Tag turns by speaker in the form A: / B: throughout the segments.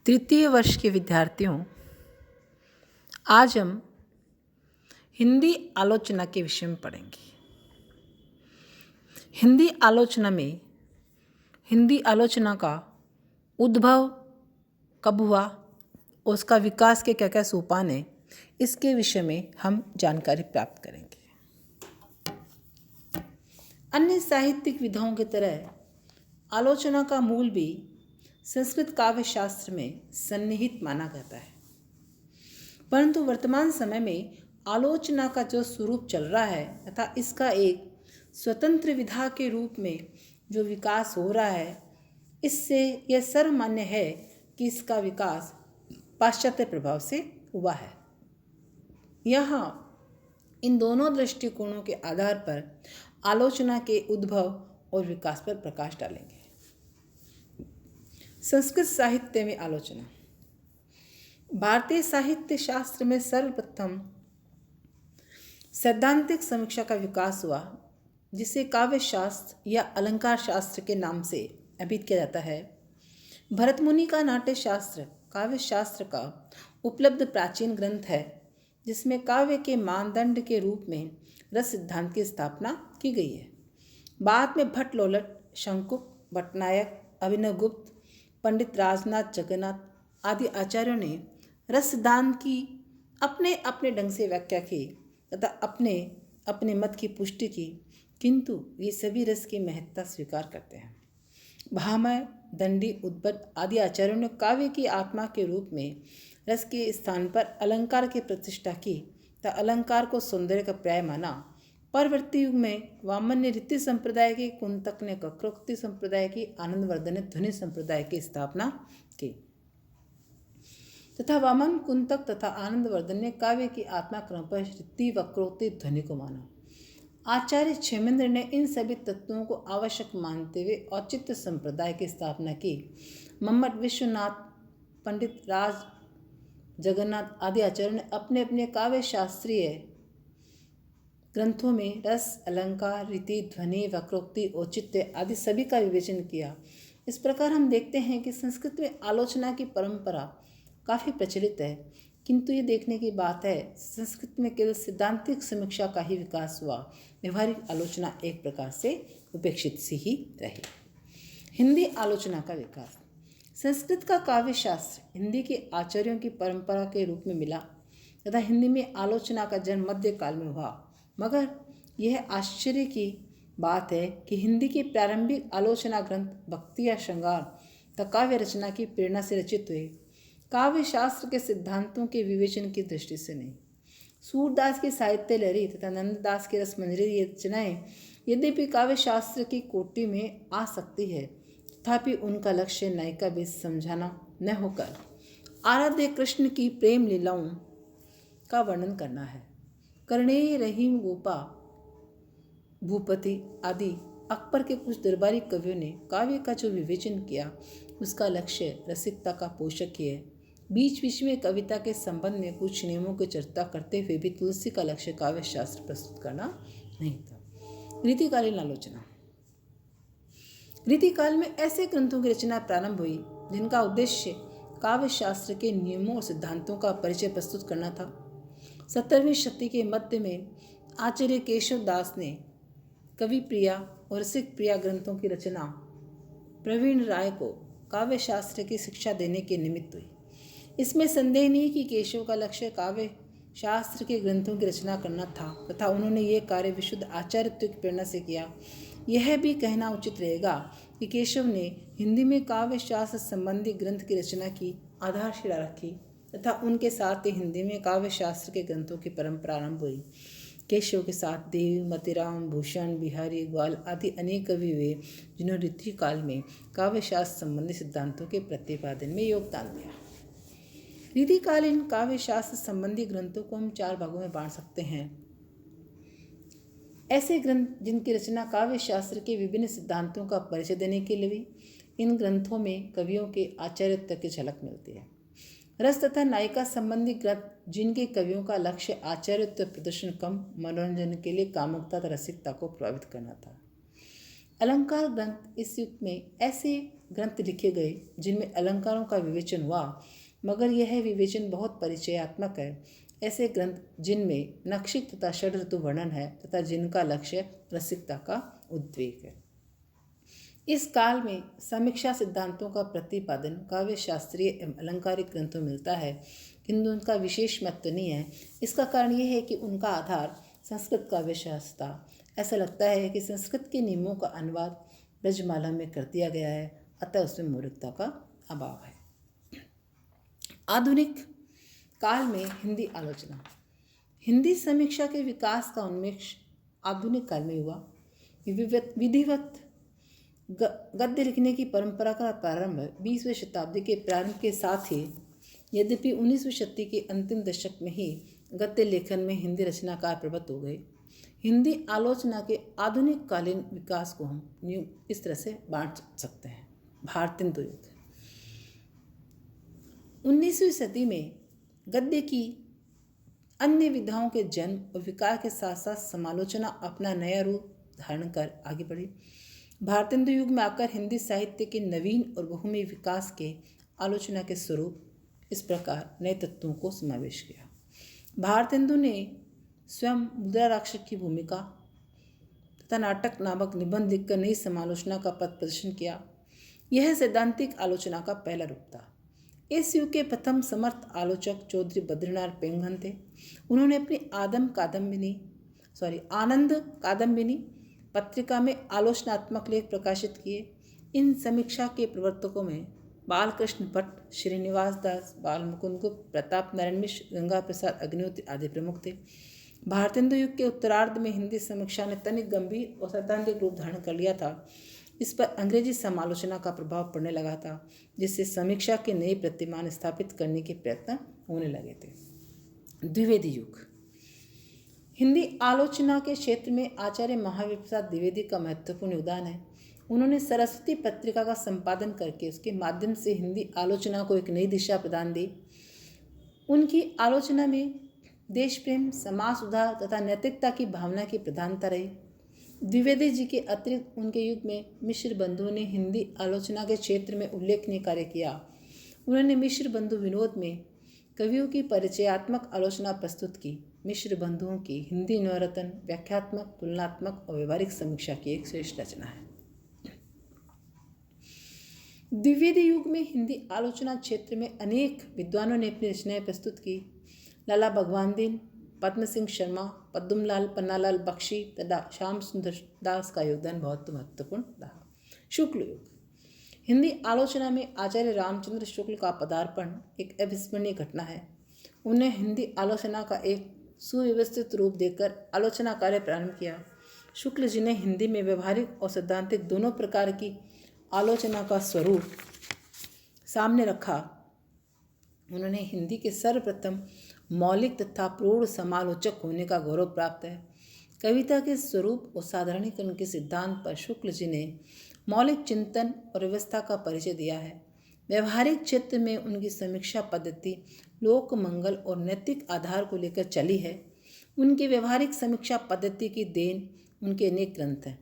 A: तृतीय वर्ष के विद्यार्थियों, आज हम हिंदी आलोचना के विषय में पढ़ेंगे। हिंदी आलोचना का उद्भव कब हुआ और उसका विकास के क्या क्या सोपान हैं, इसके विषय में हम जानकारी प्राप्त करेंगे। अन्य साहित्यिक विधाओं की तरह आलोचना का मूल भी संस्कृत काव्य शास्त्र में सन्निहित माना जाता है, परंतु वर्तमान समय में आलोचना का जो स्वरूप चल रहा है तथा इसका एक स्वतंत्र विधा के रूप में जो विकास हो रहा है, इससे यह सर्वमान्य है कि इसका विकास पाश्चात्य प्रभाव से हुआ है। यहाँ इन दोनों दृष्टिकोणों के आधार पर आलोचना के उद्भव और विकास पर प्रकाश डालेंगे। संस्कृत साहित्य में आलोचना। भारतीय साहित्य शास्त्र में सर्वप्रथम सैद्धांतिक समीक्षा का विकास हुआ, जिसे काव्य शास्त्र या अलंकार शास्त्र के नाम से अभिहित किया जाता है। भरत मुनि का नाट्य शास्त्र काव्य शास्त्र का उपलब्ध प्राचीन ग्रंथ है, जिसमें काव्य के मानदंड के रूप में रस सिद्धांत की स्थापना की गई है। बाद में भट्ट लोलट, शंकुक, भट्टनायक, अभिनवगुप्त, पंडित राजनाथ, जगन्नाथ आदि आचार्यों ने रस सिद्धांत की अपने अपने ढंग से व्याख्या की तथा अपने अपने मत की पुष्टि की, किंतु ये सभी रस की महत्ता स्वीकार करते हैं। भामह, दंडी, उद्भट आदि आचार्यों ने काव्य की आत्मा के रूप में रस के स्थान पर अलंकार की प्रतिष्ठा की तथा अलंकार को सौंदर्य का पर्याय माना। परवर्ती युग में वामन ने रीति संप्रदाय की, कुंतक ने कक्रोक्ति संप्रदाय की, आनंदवर्धन ने ध्वनि संप्रदाय की स्थापना की तथा वामन, कुंतक तथा आनंदवर्धन ने काव्य की आत्मा क्रम पर रीति, वक्रोक्ति, ध्वनि को माना। आचार्य क्षेमेंद्र ने इन सभी तत्वों को आवश्यक मानते हुए औचित्य संप्रदाय की स्थापना की। मम्मट, विश्वनाथ, पंडित राज, जगन्नाथ आदि आचार्यों ने अपने अपने काव्य शास्त्रीय ग्रंथों में रस, अलंकार, रीति, ध्वनि, वक्रोक्ति, औचित्य आदि सभी का विवेचन किया। इस प्रकार हम देखते हैं कि संस्कृत में आलोचना की परंपरा काफ़ी प्रचलित है, किंतु ये देखने की बात है संस्कृत में केवल सिद्धांतिक समीक्षा का ही विकास हुआ, व्यवहारिक आलोचना एक प्रकार से उपेक्षित सी ही रही। हिंदी आलोचना का विकास। संस्कृत का काव्य शास्त्र हिंदी के आचार्यों की परंपरा के रूप में मिला तथा हिंदी में आलोचना का जन्म मध्य काल में हुआ। मगर यह आश्चर्य की बात है कि हिंदी की प्रारंभिक आलोचना ग्रंथ भक्ति या श्रृंगार तथा काव्य रचना की प्रेरणा से रचित हुए, काव्य शास्त्र के सिद्धांतों के विवेचन की दृष्टि से नहीं। सूरदास की साहित्य लहरी तथा नंददास की रसमंजरी ये रचनाएं यद्यपि काव्य शास्त्र की कोटि में आ सकती है, तथापि उनका लक्ष्य नायिका भी समझाना न होकर आराध्य कृष्ण की प्रेम लीलाओं का वर्णन करना है। कर्णेय, रहीम, गोपा, भूपति आदि अकबर के कुछ दरबारी कवियों ने काव्य का जो विवेचन किया, उसका लक्ष्य रसिकता का पोषक ही है। बीच बीच में कविता के संबंध में कुछ नियमों की चर्चा करते हुए भी तुलसी का लक्ष्य काव्य शास्त्र प्रस्तुत करना नहीं था। रीतिकालीन आलोचना। रीतिकाल में ऐसे ग्रंथों की रचना प्रारंभ हुई जिनका उद्देश्य काव्य शास्त्र के नियमों और सिद्धांतों का परिचय प्रस्तुत करना था। 17वीं शती के मध्य में आचार्य केशव दास ने कवि प्रिया और रसिक प्रिया ग्रंथों की रचना प्रवीण राय को काव्य शास्त्र की शिक्षा देने के निमित्त हुई। इसमें संदेह नहीं कि केशव का लक्ष्य काव्य शास्त्र के ग्रंथों की रचना करना था तथा उन्होंने ये कार्य विशुद्ध आचार्यत्व की प्रेरणा से किया। यह भी कहना उचित रहेगा कि केशव ने हिंदी में काव्य शास्त्र संबंधी ग्रंथ की रचना की आधारशिला रखी तथा उनके साथ ही हिंदी में काव्य शास्त्र के ग्रंथों की परंपरा आरंभ हुई। केशव के साथ देव, मतिराम, भूषण, बिहारी, ग्वाल आदि अनेक कवि हुए जिन्होंने रीतिकाल में काव्य शास्त्र संबंधी सिद्धांतों के प्रतिपादन में योगदान दिया। रीतिकालीन काव्य शास्त्र संबंधी ग्रंथों को हम 4 भागों में बांट सकते हैं। ऐसे ग्रंथ जिनकी रचना काव्य शास्त्र के विभिन्न सिद्धांतों का परिचय देने के लिए हुई, इन ग्रंथों में कवियों के आचार्यत्व की झलक मिलती है। रस तथा नायिका संबंधी ग्रंथ जिनके कवियों का लक्ष्य आचार्यत्व प्रदर्शन कम मनोरंजन के लिए कामुकता तथा रसिकता को प्रभावित करना था। अलंकार ग्रंथ इस युग में ऐसे ग्रंथ लिखे गए जिनमें अलंकारों का विवेचन हुआ, मगर यह विवेचन बहुत परिचयात्मक है। ऐसे ग्रंथ जिनमें नक्षिक तथा षड्ऋतु वर्णन है तथा जिनका लक्ष्य रसिकता का उद्वेग है। इस काल में समीक्षा सिद्धांतों का प्रतिपादन काव्य शास्त्रीय एवं अलंकारिक ग्रंथों मिलता है, किंतु उनका विशेष महत्व नहीं है। इसका कारण यह है कि उनका आधार संस्कृत काव्य शास्त्र था। ऐसा लगता है कि संस्कृत के नियमों का अनुवाद ब्रजमाला में कर दिया गया है, अतः उसमें मौलिकता का अभाव है। आधुनिक काल में हिंदी आलोचना। हिंदी समीक्षा के विकास का उन्मेष आधुनिक काल में हुआ। विधिवत गद्य लिखने की परंपरा का प्रारंभ 20वीं शताब्दी के प्रारंभ के साथ ही, यद्यपि 19वीं शताब्दी के अंतिम दशक में ही गद्य लेखन में हिंदी रचनाकार प्रबल हो गए। हिंदी आलोचना के आधुनिक कालीन विकास को हम इस तरह से बांट सकते हैं। भारतेंदु युग। 19वीं सदी में गद्य की अन्य विधाओं के जन्म और विकास के साथ साथ समालोचना अपना नया रूप धारण कर आगे बढ़ी। भारतेंदु युग में आकर हिंदी साहित्य के नवीन और बहुमुखी विकास के आलोचना के स्वरूप इस प्रकार नए तत्वों को समावेश किया। भारतेंदु ने स्वयं मुद्राराक्षस की भूमिका तथा नाटक नामक निबंध लिखकर नई समालोचना का पथ प्रदर्शन किया। यह सैद्धांतिक आलोचना का पहला रूप था। इस युग के प्रथम समर्थ आलोचक चौधरी बद्रीनाथ पेंगन थे। उन्होंने अपनी आनंद कादम्बिनी पत्रिका में आलोचनात्मक लेख प्रकाशित किए। इन समीक्षा के प्रवर्तकों में बालकृष्ण भट्ट, श्रीनिवास दास, बाल मुकुंद गुप्त, प्रताप नारायण मिश्र, गंगा प्रसाद अग्निहोत्री आदि प्रमुख थे। भारतेंदु युग के उत्तरार्ध में हिंदी समीक्षा ने तनिक गंभीर और सैद्धांतिक रूप धारण कर लिया था। इस पर अंग्रेजी समालोचना का प्रभाव पड़ने लगा था, जिससे समीक्षा के नए प्रतिमान स्थापित करने के प्रयत्न होने लगे थे। द्विवेदी युग। हिंदी आलोचना के क्षेत्र में आचार्य महावीर प्रसाद द्विवेदी का महत्वपूर्ण योगदान है। उन्होंने सरस्वती पत्रिका का संपादन करके उसके माध्यम से हिंदी आलोचना को एक नई दिशा प्रदान दी। उनकी आलोचना में देश प्रेम, समाज सुधार तथा नैतिकता की भावना की प्रधानता रही। द्विवेदी जी के अतिरिक्त उनके युग में मिश्र बंधुओं ने हिंदी आलोचना के क्षेत्र में उल्लेखनीय कार्य किया। उन्होंने मिश्र बंधु विनोद में कवियों की परिचयात्मक आलोचना प्रस्तुत की। मिश्र बंधुओं की हिंदी नवरत्न व्याख्यात्मक, तुलनात्मक और व्यवहारिक समीक्षा की एक श्रेष्ठ रचना है। द्विवेदी युग में हिंदी आलोचना क्षेत्र में अनेक विद्वानों ने अपनी रचनाएं प्रस्तुत की। लाला भगवान दीन, पद्म सिंह शर्मा, पद्मलाल पन्नालाल बख्शी तथा श्याम सुंदर दास का योगदान बहुत महत्वपूर्ण रहा। शुक्ल युग। हिंदी आलोचना में आचार्य रामचंद्र शुक्ल का पदार्पण एक अविस्मरणीय घटना है। उन्हें हिंदी आलोचना का एक सुव्यवस्थित रूप देकर आलोचना कार्य प्रारंभ किया। शुक्ल जी ने हिंदी में व्यवहारिक और सैद्धांतिक दोनों प्रकार की आलोचना का स्वरूप सामने रखा। उन्होंने हिंदी के सर्वप्रथम मौलिक तथा प्रौढ़ समालोचक होने का गौरव प्राप्त है। कविता के स्वरूप और साधारणीकरण के सिद्धांत पर शुक्ल जी ने मौलिक चिंतन और व्यवस्था का परिचय दिया है। व्यवहारिक क्षेत्र में उनकी समीक्षा पद्धति लोक मंगल और नैतिक आधार को लेकर चली है। उनकी व्यवहारिक समीक्षा पद्धति की देन उनके अनेक ग्रंथ हैं।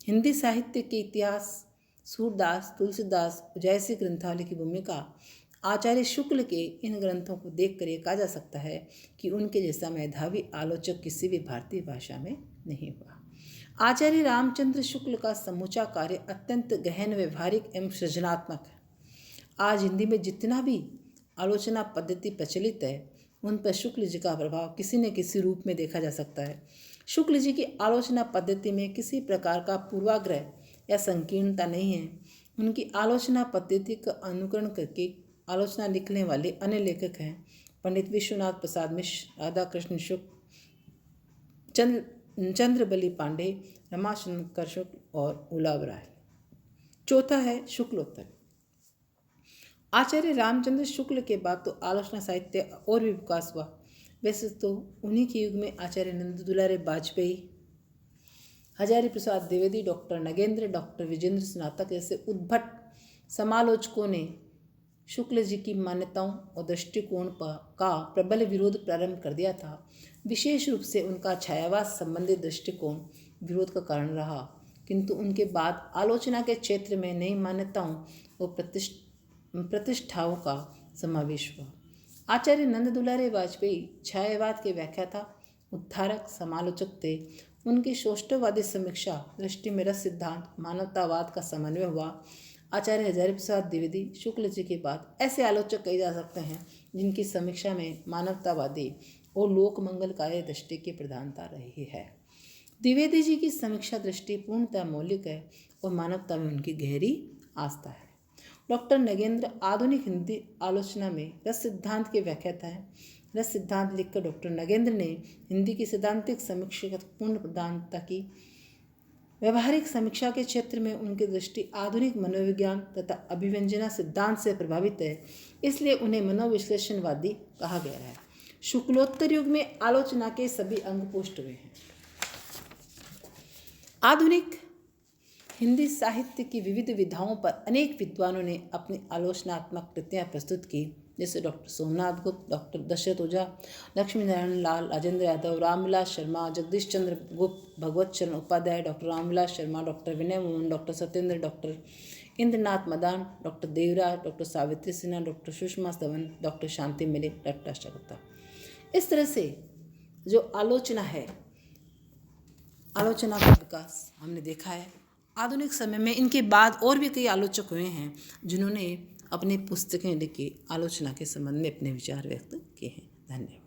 A: हिंदी साहित्य के इतिहास सूरदास, तुलसीदास जैसे ग्रंथावली की भूमिका आचार्य शुक्ल के इन ग्रंथों को देखकर यह कहा जा सकता है कि उनके जैसा मेधावी आलोचक किसी भी भारतीय भाषा में नहीं हुआ। आचार्य रामचंद्र शुक्ल का समूचा कार्य अत्यंत गहन, व्यवहारिक एवं सृजनात्मक है। आज हिंदी में जितना भी आलोचना पद्धति प्रचलित है, उन पर शुक्ल जी का प्रभाव किसी न किसी रूप में देखा जा सकता है। शुक्ल जी की आलोचना पद्धति में किसी प्रकार का पूर्वाग्रह या संकीर्णता नहीं है। उनकी आलोचना पद्धति का अनुकरण करके आलोचना लिखने वाले अन्य लेखक हैं पंडित विश्वनाथ प्रसाद मिश्र, राधा कृष्ण शुक्ल, चंद्रबली पांडे, रमाशंकर शुक्ल और उलाव राय। चौथा है शुक्लोत्तर। आचार्य रामचंद्र शुक्ल के बाद तो आलोचना साहित्य और भी विकास हुआ। वैसे तो उन्हीं के युग में आचार्य नंद दुलारे वाजपेयी, हजारी प्रसाद द्विवेदी, डॉक्टर नगेंद्र, डॉक्टर विजेंद्र स्नातक जैसे उद्भट समालोचकों ने शुक्ल जी की मान्यताओं और दृष्टिकोण का प्रबल विरोध प्रारंभ कर दिया था। विशेष रूप से उनका छायावाद संबंधी दृष्टिकोण विरोध का कारण रहा। किंतु उनके बाद आलोचना के क्षेत्र में नई मान्यताओं व प्रतिष्ठाओं का समावेश हुआ। आचार्य नंद दुलारे वाजपेयी छायावाद के व्याख्याता, उद्धारक, समालोचक थे। उनकी शोष्ठवादी समीक्षा दृष्टि में रस सिद्धांत, मानवतावाद का समन्वय हुआ। आचार्य हजारी प्रसाद द्विवेदी शुक्ल जी के बाद ऐसे आलोचक कहे जा सकते हैं जिनकी समीक्षा में मानवतावादी और लोक मंगलकारी दृष्टि की प्रधानता रही है। द्विवेदी जी की समीक्षा दृष्टि पूर्णतः मौलिक है और मानवता में उनकी गहरी आस्था है। डॉक्टर नगेंद्र आधुनिक हिंदी आलोचना में रस सिद्धांत के व्याख्याता हैं। रस सिद्धांत लिखकर डॉक्टर नगेंद्र ने हिंदी की सैद्धांतिक समीक्षा पूर्ण प्रधानता की। व्यवहारिक समीक्षा के क्षेत्र में उनकी दृष्टि आधुनिक मनोविज्ञान तथा अभिव्यंजना सिद्धांत से प्रभावित है, इसलिए उन्हें मनोविश्लेषणवादी कहा गया है। शुक्लोत्तर युग में आलोचना के सभी अंग पुष्ट हुए हैं। आधुनिक हिंदी साहित्य की विविध विधाओं पर अनेक विद्वानों ने अपनी आलोचनात्मक कृतियाँ प्रस्तुत की, जैसे doctor Somnath Gupt, doctor Dashrath Ojha, Lakshmi Narayan Lal, Rajendra Yadav, Ramvilas Sharma, Jagdish Chandra Gupt, Bhagwat Charan Upadhyay, doctor Ramvilas Sharma, doctor Vinay Mohan, doctor Satyendra, doctor Indranath Madan, doctor Devraj, doctor Savitri Sinha, doctor Sushma Stavan, doctor शांति मिलिक, डॉक्टर अष्टगुप्ता। इस तरह से जो आलोचना है, आलोचना का विकास हमने देखा है। आधुनिक समय में इनके बाद और भी कई आलोचक हुए हैं जिन्होंने अपनी पुस्तकें लिखी, आलोचना के संबंध में अपने विचार व्यक्त किए हैं। धन्यवाद।